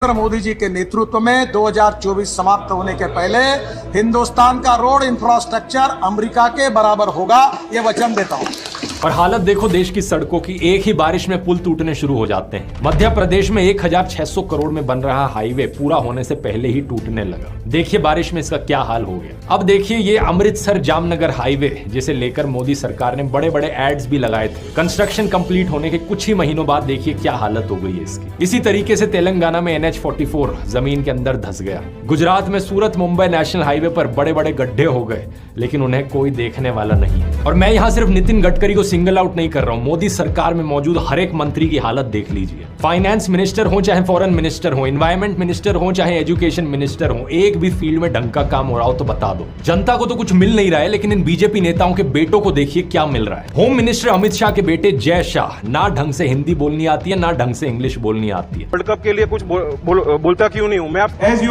नरेंद्र मोदी जी के नेतृत्व में 2024 समाप्त होने के पहले हिंदुस्तान का रोड इंफ्रास्ट्रक्चर अमेरिका के बराबर होगा, ये वचन देता हूं। और हालत देखो देश की सड़कों की, एक ही बारिश में पुल टूटने शुरू हो जाते हैं। मध्य प्रदेश में 1600 करोड़ में बन रहा हाईवे पूरा होने से पहले ही टूटने लगा। देखिए बारिश में इसका क्या हाल हो गया। अब देखिए ये अमृतसर जामनगर हाईवे, जिसे लेकर मोदी सरकार ने बड़े बड़े एड्स भी लगाए थे। कंस्ट्रक्शन कंप्लीट होने के कुछ ही महीनों बाद देखिए क्या हालत हो गई है इसकी। इसी तरीके से तेलंगाना में NH-44 जमीन के अंदर धंस गया। गुजरात में सूरत मुंबई नेशनल हाईवे पर बड़े बड़े गड्ढे हो गए, लेकिन उन्हें कोई देखने वाला नहीं है। और मैं यहाँ सिर्फ नितिन गडकरी को सिंगल आउट नहीं कर रहा हूँ, मोदी सरकार में मौजूद हर एक मंत्री की हालत देख लीजिए। फाइनेंस मिनिस्टर हो चाहे फॉरेन मिनिस्टर हो, एनवायरमेंट मिनिस्टर हो चाहे एजुकेशन मिनिस्टर हो, एक भी फील्ड में ढंग का काम हो रहा हो तो बता दो। जनता को तो कुछ मिल नहीं रहा है, लेकिन इन बीजेपी नेताओं के बेटों को देखिए क्या मिल रहा है। होम मिनिस्टर अमित शाह के बेटे जय शाह, ना ढंग से हिंदी बोलनी आती है ना ढंग से इंग्लिश बोलनी आती है। वर्ल्ड कप के लिए कुछ बोलता क्यों नहीं हूँ मैं? As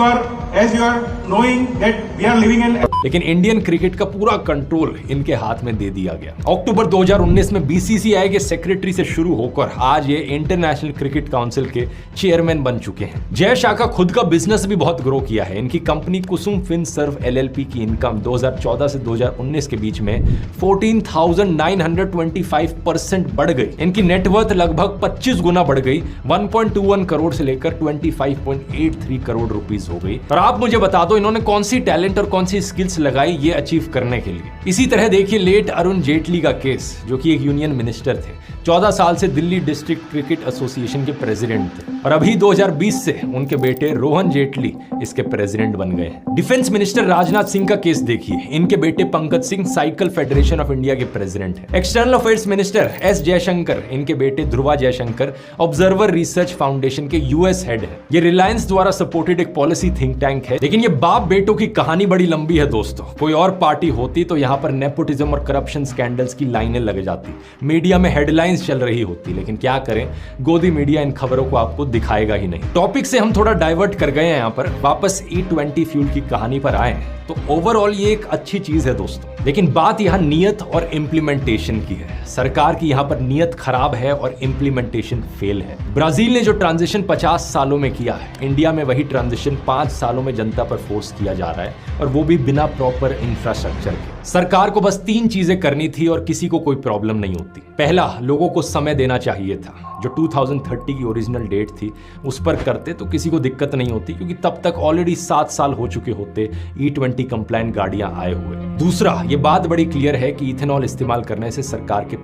you are knowing that we are living in लेकिन इंडियन क्रिकेट का पूरा कंट्रोल इनके हाथ में दे दिया गया। अक्टूबर 2019 में BCCI के सेक्रेटरी से शुरू होकर आज ये इंटरनेशनल क्रिकेट काउंसिल के चेयरमैन बन चुके हैं। जय शाह का खुद का बिजनेस भी बहुत ग्रो किया है। इनकी कंपनी कुसुम फिनसर्व LLP की इनकम 2014 से 2019 के बीच में 14,925% बढ़ गई। इनकी नेटवर्थ लगभग 25 गुना बढ़ गई, 1.21 करोड़ से लेकर 25.83 करोड़ रुपीस हो गई। और आप मुझे बता दो इन्होंने कौन सी टैलेंट और कौन सी स्किल्स लगाई ये अचीव करने के लिए। इसी तरह देखिए लेट अरुण जेटली का केस, जो कि एक यूनियन मिनिस्टर थे, 14 साल से दिल्ली डिस्ट्रिक्ट क्रिकेट एसोसिएशन के प्रेसिडेंट थे और अभी 2020 से उनके बेटे रोहन जेटली इसके प्रेसिडेंट बन गए हैं। डिफेंस मिनिस्टर राजनाथ सिंह का केस देखिए, इनके बेटे Pankaj Singh cycle federation of India के प्रेसिडेंट हैं। External affairs minister S Jaishankar, इनके बेटे Dhruva Jaishankar observer research foundation के US हेड है। ये रिलायंस द्वारा सपोर्टेड एक पॉलिसी थिंक टैंक है। लेकिन ये बाप बेटों की कहानी बड़ी लंबी है दोस्तों। कोई और पार्टी होती तो यहाँ पर नेपोटिज्म और करप्शन स्कैंडल्स की लाइनें लग जाती, मीडिया में हेडलाइंस चल रही होती, लेकिन क्या करें, गोदी मीडिया इन खबरों को आपको दिखाएगा ही नहीं। टॉपिक से हम थोड़ा डाइवर्ट कर गए हैं, यहाँ पर वापस E20 फ्यूल की कहानी पर आए हैं। तो ओवरऑल ये एक अच्छी चीज है दोस्तों, लेकिन बात यहाँ नियत और इम्प्लीमेंटेशन की है। सरकार की यहाँ पर नियत खराब है और इम्प्लीमेंटेशन फेल है। ब्राजील ने जो ट्रांजिशन 50 सालों में किया है, इंडिया में वही ट्रांजिशन 5 सालों में जनता पर फोर्स किया जा रहा है, और वो भी बिना प्रॉपर इंफ्रास्ट्रक्चर के। सरकार को बस 3 चीजें करनी थी और किसी को कोई प्रॉब्लम नहीं होती। पहला, लोगों को समय देना चाहिए था। जो 2030 की ओरिजिनल डेट थी उस पर करते तो किसी को दिक्कत नहीं होती, क्योंकि तब तक ऑलरेडी 7 साल हो चुके होते E20 कंप्लायंट गाड़ियां आए हुए। दूसरा, ये बात बड़ी क्लियर है कि इथेनॉल इस्तेमाल करने से सरकार के